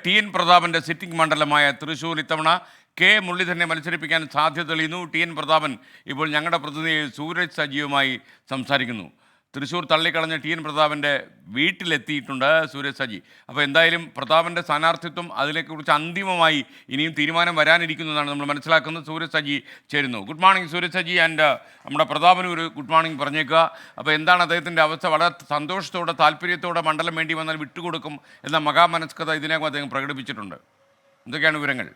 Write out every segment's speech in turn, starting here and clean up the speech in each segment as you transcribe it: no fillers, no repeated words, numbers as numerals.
T N പ്രതാപന്റെ sitting മണ്ഡലമായ തൃശൂർ ഇത്തവണ K മുരളീധരനെ മത്സരിപ്പിക്കാൻ സാധ്യത തെളിയുന്നു. ടി എൻ പ്രതാപൻ ഇപ്പോൾ ഞങ്ങളുടെ പ്രതിനിധി സൂരജ് സജീവുമായി സംസാരിക്കുന്നു. തൃശൂർ തള്ളിക്കളഞ്ഞ ടി എൻ പ്രതാപൻ്റെ വീട്ടിലെത്തിയിട്ടുണ്ട് സൂരജ് സജി. അപ്പോൾ എന്തായാലും പ്രതാപൻ്റെ സ്ഥാനാർത്ഥിത്വം അതിനെക്കുറിച്ച് അന്തിമമായി ഇനിയും തീരുമാനം വരാനിരിക്കുന്നതാണ് നമ്മൾ മനസ്സിലാക്കുന്നത്. സൂരജ് സജി ചേരുന്നു. Good morning Sooraj Saji. And നമ്മുടെ പ്രതാപനും ഒരു ഗുഡ് മോർണിംഗ് പറഞ്ഞേക്കുക. അപ്പോൾ എന്താണ് അദ്ദേഹത്തിൻ്റെ അവസ്ഥ? വളരെ സന്തോഷത്തോടെ താല്പര്യത്തോടെ മണ്ഡലം വേണ്ടി വന്നാൽ വിട്ടുകൊടുക്കും എന്ന മഹാമനസ്കത ഇതിനകം അദ്ദേഹം പ്രകടിപ്പിച്ചിട്ടുണ്ട്. എന്തൊക്കെയാണ് വിവരങ്ങൾ?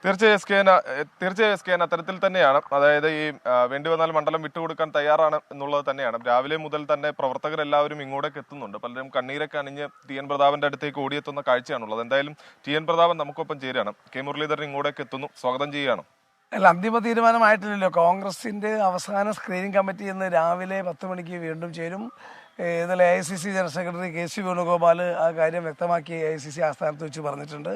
തീർച്ചയായും അത്തരത്തിൽ തന്നെയാണ്. അതായത് ഈ വേണ്ടി വന്നാൽ മണ്ഡലം വിട്ടുകൊടുക്കാൻ തയ്യാറാണ് എന്നുള്ളത് തന്നെയാണ്. രാവിലെ മുതൽ തന്നെ പ്രവർത്തകരെല്ലാവരും ഇങ്ങോട്ടേക്ക് എത്തുന്നുണ്ട്. പലരും കണ്ണീരൊക്കെ അണിഞ്ഞ് ടി എൻ പ്രതാപന്റെ അടുത്തേക്ക് ഓടിയെത്തുന്ന കാഴ്ചയാണുള്ളത്. എന്തായാലും ടി എൻ പ്രതാപൻ നമുക്കൊപ്പം ചേരുകയാണ്. കെ മുരളീധരൻ ഇങ്ങോട്ടേക്ക് എത്തുന്നു. സ്വാഗതം ചെയ്യുകയാണ്. അല്ല, അന്തിമ തീരുമാനമായിട്ടില്ലല്ലോ. കോൺഗ്രസിന്റെ അവസാന സ്ക്രീനിംഗ് കമ്മിറ്റി ഇന്ന് രാവിലെ 10 മണിക്ക് വീണ്ടും ചേരും. ഇന്നലെ AICC general secretary KC Venugopal ആ കാര്യം വ്യക്തമാക്കി AICC ആസ്ഥാനത്ത് വെച്ച് പറഞ്ഞിട്ടുണ്ട്.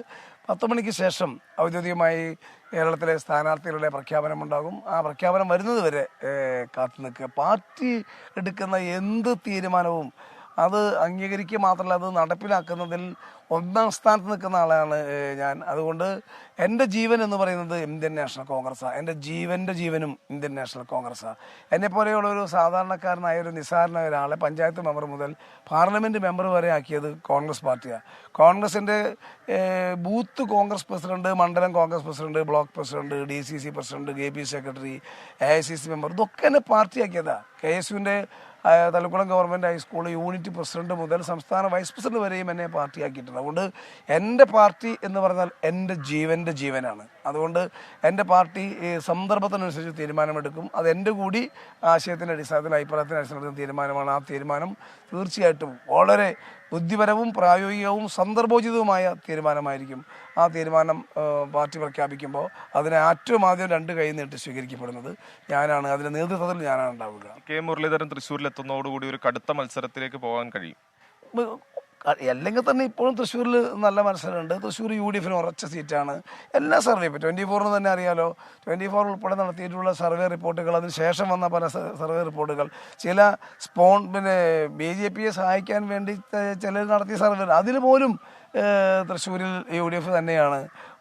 10 മണിക്ക് ശേഷം ഔദ്യോഗികമായി കേരളത്തിലെ സ്ഥാനാർത്ഥികളുടെ പ്രഖ്യാപനമുണ്ടാകും. ആ പ്രഖ്യാപനം വരുന്നത് വരെ കാത്തു നിൽക്കുക. പാർട്ടി എടുക്കുന്ന എന്ത് തീരുമാനവും അത് അംഗീകരിക്കുക മാത്രമല്ല അത് നടപ്പിലാക്കുന്നതിൽ ഒന്നാം സ്ഥാനത്ത് നിൽക്കുന്ന ആളാണ് ഞാൻ. അതുകൊണ്ട് എൻ്റെ ജീവൻ എന്ന് പറയുന്നത് ഇന്ത്യൻ നാഷണൽ കോൺഗ്രസ്സാണ്. എൻ്റെ ജീവനും ഇന്ത്യൻ നാഷണൽ കോൺഗ്രസ്സാണ്. എന്നെപ്പോലെയുള്ള ഒരു സാധാരണക്കാരനായ ഒരു നിസ്സാരനായ ഒരാളെ പഞ്ചായത്ത് മെമ്പർ മുതൽ പാർലമെൻറ്റ് മെമ്പർ വരെ ആക്കിയത് കോൺഗ്രസ് പാർട്ടിയാണ്. കോൺഗ്രസിൻ്റെ ബൂത്ത് കോൺഗ്രസ് പ്രസിഡന്റ്, മണ്ഡലം Congress president, block president, DCC president, KP secretary, AICC member, ഇതൊക്കെ എന്നെ പാർട്ടിയാക്കിയതാണ്. KSUവിൻ്റെ തലക്കുളം ഗവൺമെൻറ് ഹൈസ്കൂൾ യൂണിറ്റ് പ്രസിഡന്റ് മുതൽ സംസ്ഥാന വൈസ് പ്രസിഡന്റ് വരെയും എന്നെ പാർട്ടിയാക്കിയിട്ടുണ്ട്. അതുകൊണ്ട് എൻ്റെ പാർട്ടി എന്ന് പറഞ്ഞാൽ എൻ്റെ ജീവനാണ്. അതുകൊണ്ട് എൻ്റെ പാർട്ടി സന്ദർഭത്തിനനുസരിച്ച് തീരുമാനമെടുക്കും. അത് എൻ്റെ കൂടി ആശയത്തിൻ്റെ അടിസ്ഥാനത്തിൽ, അഭിപ്രായത്തിൻ്റെ അടിസ്ഥാനത്തിൽ തീരുമാനമാണ്. ആ തീരുമാനം തീർച്ചയായിട്ടും വളരെ ബുദ്ധിപരവും പ്രായോഗികവും സന്ദർഭോചിതവുമായ തീരുമാനമായിരിക്കും. ആ തീരുമാനം പാർട്ടി പ്രഖ്യാപിക്കുമ്പോൾ അതിനെ ഏറ്റവും ആദ്യം 2 കൈ നീട്ടി സ്വീകരിക്കപ്പെടുന്നത് ഞാനാണ്. അതിൻ്റെ നേതൃത്വത്തിൽ ഞാനാണ് ഉണ്ടാവുക. കെ മുരളീധരൻ തൃശ്ശൂരിലെത്തുന്നതോടുകൂടി ഒരു കടുത്ത മത്സരത്തിലേക്ക് പോകാൻ കഴിയും. അല്ലെങ്കിൽ തന്നെ ഇപ്പോഴും തൃശ്ശൂരിൽ നല്ല മത്സരമുണ്ട്. തൃശ്ശൂർ UDFന് ഉറച്ച സീറ്റാണ്. എല്ലാ സർവേ ഇപ്പോൾ 24 തന്നെ അറിയാലോ. 24 ഉൾപ്പെടെ നടത്തിയിട്ടുള്ള സർവേ റിപ്പോർട്ടുകൾ, അതിന് ശേഷം വന്ന പല സർവേ റിപ്പോർട്ടുകൾ, ചില BJPയെ സഹായിക്കാൻ വേണ്ടി ചിലർ നടത്തിയ സർവേ, അതിൽ പോലും തൃശ്ശൂരിൽ UDF തന്നെയാണ്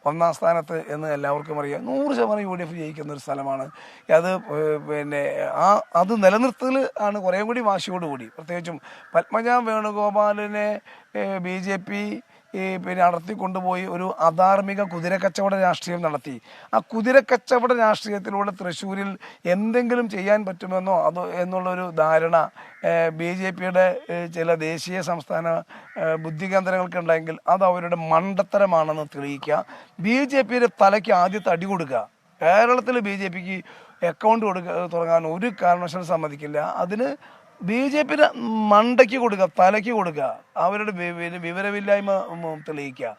ഒന്നാം സ്ഥാനത്ത് എന്ന് എല്ലാവർക്കും അറിയാം. 100% UDF ജയിക്കുന്ന ഒരു സ്ഥലമാണ് അത്. അത് നിലനിർത്തൽ ആണ് കുറേ കൂടി വാശിയോടുകൂടി. പ്രത്യേകിച്ചും പത്മജ വേണുഗോപാലിനെ BJP നടത്തിക്കൊണ്ടുപോയി ഒരു അധാർമിക കുതിരക്കച്ചവട രാഷ്ട്രീയം നടത്തി. ആ കുതിരക്കച്ചവട രാഷ്ട്രീയത്തിലൂടെ തൃശ്ശൂരിൽ എന്തെങ്കിലും ചെയ്യാൻ പറ്റുമെന്നോ എന്നുള്ളൊരു ധാരണ BJPയുടെ ചില ദേശീയ സംസ്ഥാന ബുദ്ധികേന്ദ്രങ്ങൾക്കുണ്ടെങ്കിൽ അത് അവരുടെ മണ്ടത്തരമാണെന്ന് തെളിയിക്കുക. BJPയുടെ തലയ്ക്ക് ആദ്യത്തെ അടി കൊടുക്കുക. കേരളത്തിൽ BJPക്ക് അക്കൗണ്ട് തുടങ്ങാൻ ഒരു കാരണവശാലും സമ്മതിക്കില്ല. അതിന് BJPയുടെ മണ്ടയ്ക്ക് കൊടുക്കുക, തലയ്ക്ക് കൊടുക്കുക, അവരുടെ വിവരമില്ലായ്മ തെളിയിക്കുക.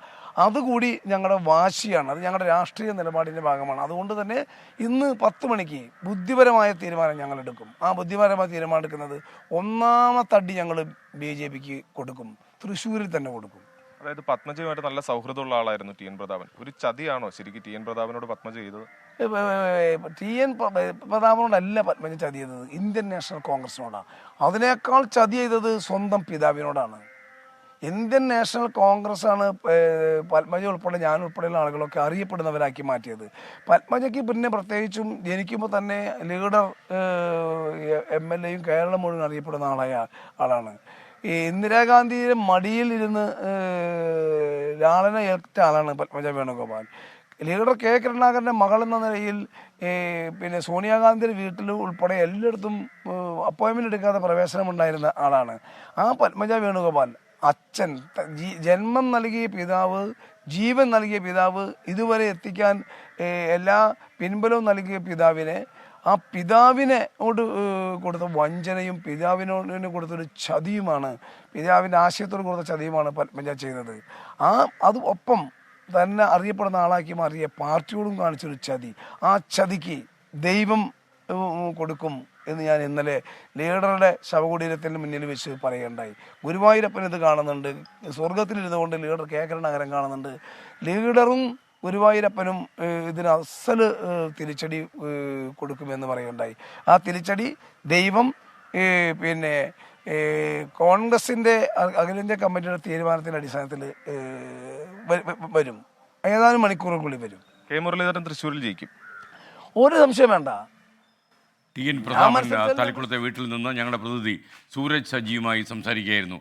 അതുകൂടി ഞങ്ങളുടെ വാശിയാണ്. അത് ഞങ്ങളുടെ രാഷ്ട്രീയ നിലപാടിൻ്റെ ഭാഗമാണ്. അതുകൊണ്ട് തന്നെ ഇന്ന് 10 മണിക്ക് ബുദ്ധിപരമായ തീരുമാനം ഞങ്ങൾ എടുക്കും. ആ ബുദ്ധിപരമായ തീരുമാനം എടുക്കുന്നത് ഒന്നാമത്തെ അടി ഞങ്ങൾ BJPക്ക് കൊടുക്കും. തൃശ്ശൂരിൽ തന്നെ കൊടുക്കും. അതായത് പത്മജയുമായിട്ട് നല്ല സൗഹൃദമുള്ള ആളായിരുന്നു ടി എൻ പ്രതാപൻ. ഒരു ചതിയാണോ ശരിക്കും ടി എൻ പ്രതാപനോട് പത്മജ ചെയ്തത്? TN പ്രതാപനോടല്ല പത്മജ ചതി ചെയ്തത്, ഇന്ത്യൻ നാഷണൽ കോൺഗ്രസിനോടാണ്. അതിനേക്കാൾ ചതി ചെയ്തത് സ്വന്തം പിതാവിനോടാണ്. ഇന്ത്യൻ നാഷണൽ കോൺഗ്രസ് ആണ് പത്മജ ഉൾപ്പെടെ ഞാൻ ഉൾപ്പെടെയുള്ള ആളുകളൊക്കെ അറിയപ്പെടുന്നവരാക്കി മാറ്റിയത്. പത്മജയ്ക്ക് പിന്നെ പ്രത്യേകിച്ചും ജനിക്കുമ്പോൾ തന്നെ ലീഡർ MLAയും കേരളം മുഴുവൻ അറിയപ്പെടുന്ന ആളാണ്. ഈ ഇന്ദിരാഗാന്ധിയുടെ മടിയിൽ ഇരുന്ന് ലാളന ഏൽറ്റ ആളാണ് പത്മജ വേണുഗോപാൽ. ലീഡർ K കരുണാകരൻ്റെ മകൾ എന്ന നിലയിൽ സോണിയാഗാന്ധിയുടെ വീട്ടിൽ ഉൾപ്പെടെ എല്ലായിടത്തും അപ്പോയിൻമെൻ്റ് എടുക്കാതെ പ്രവേശനം ഉണ്ടായിരുന്ന ആളാണ്. ആ പത്മജ വേണുഗോപാൽ അച്ഛൻ, ജന്മം നൽകിയ പിതാവ്, ജീവൻ നൽകിയ പിതാവ്, ഇതുവരെ എത്തിക്കാൻ എല്ലാ പിൻബലവും നൽകിയ പിതാവിനെ, ആ പിതാവിനോട് കൊടുത്ത വഞ്ചനയും പിതാവിനോട് കൊടുത്തൊരു ചതിയുമാണ്, പിതാവിൻ്റെ ആശയത്തോട് കൊടുത്ത ചതിയുമാണ് പത്മജ ചെയ്തത്. അത് ഒപ്പം തന്നെ അറിയപ്പെടുന്ന ആളാക്കി മാറിയ പാർട്ടിയോടും കാണിച്ചൊരു ചതി. ആ ചതിക്ക് ദൈവം കൊടുക്കും എന്ന് ഞാൻ ഇന്നലെ ലീഡറുടെ ശവകുടീരത്തിന് മുന്നിൽ വെച്ച് പറയുകയുണ്ടായി. ഗുരുവായൂരപ്പൻ ഇത് കാണുന്നുണ്ട്. സ്വർഗത്തിലിരുന്നുകൊണ്ട് ലീഡർ K കരുണാകരൻ കാണുന്നുണ്ട്. ലീഡറും ഗുരുവായൂരപ്പനും ഇതിന് അസല് തിരിച്ചടി കൊടുക്കുമെന്ന് പറയുകയുണ്ടായി. ആ തിരിച്ചടി ദൈവം കോൺഗ്രസിൻ്റെ അഖിലേന്ത്യാ കമ്മിറ്റിയുടെ തീരുമാനത്തിൻ്റെ അടിസ്ഥാനത്തിൽ വരും, ഏതാനും മണിക്കൂറുകളിൽ വരും. കെ മുരളീധരൻ തൃശ്ശൂരിൽ ജയിക്കും, ഒരു സംശയം വേണ്ട. ടി എൻ പ്രതാപൻ തളിക്കുളത്തെ വീട്ടിൽ നിന്ന് ഞങ്ങളുടെ പ്രതിനിധി സൂരജ് സജിയുമായി സംസാരിക്കുകയായിരുന്നു.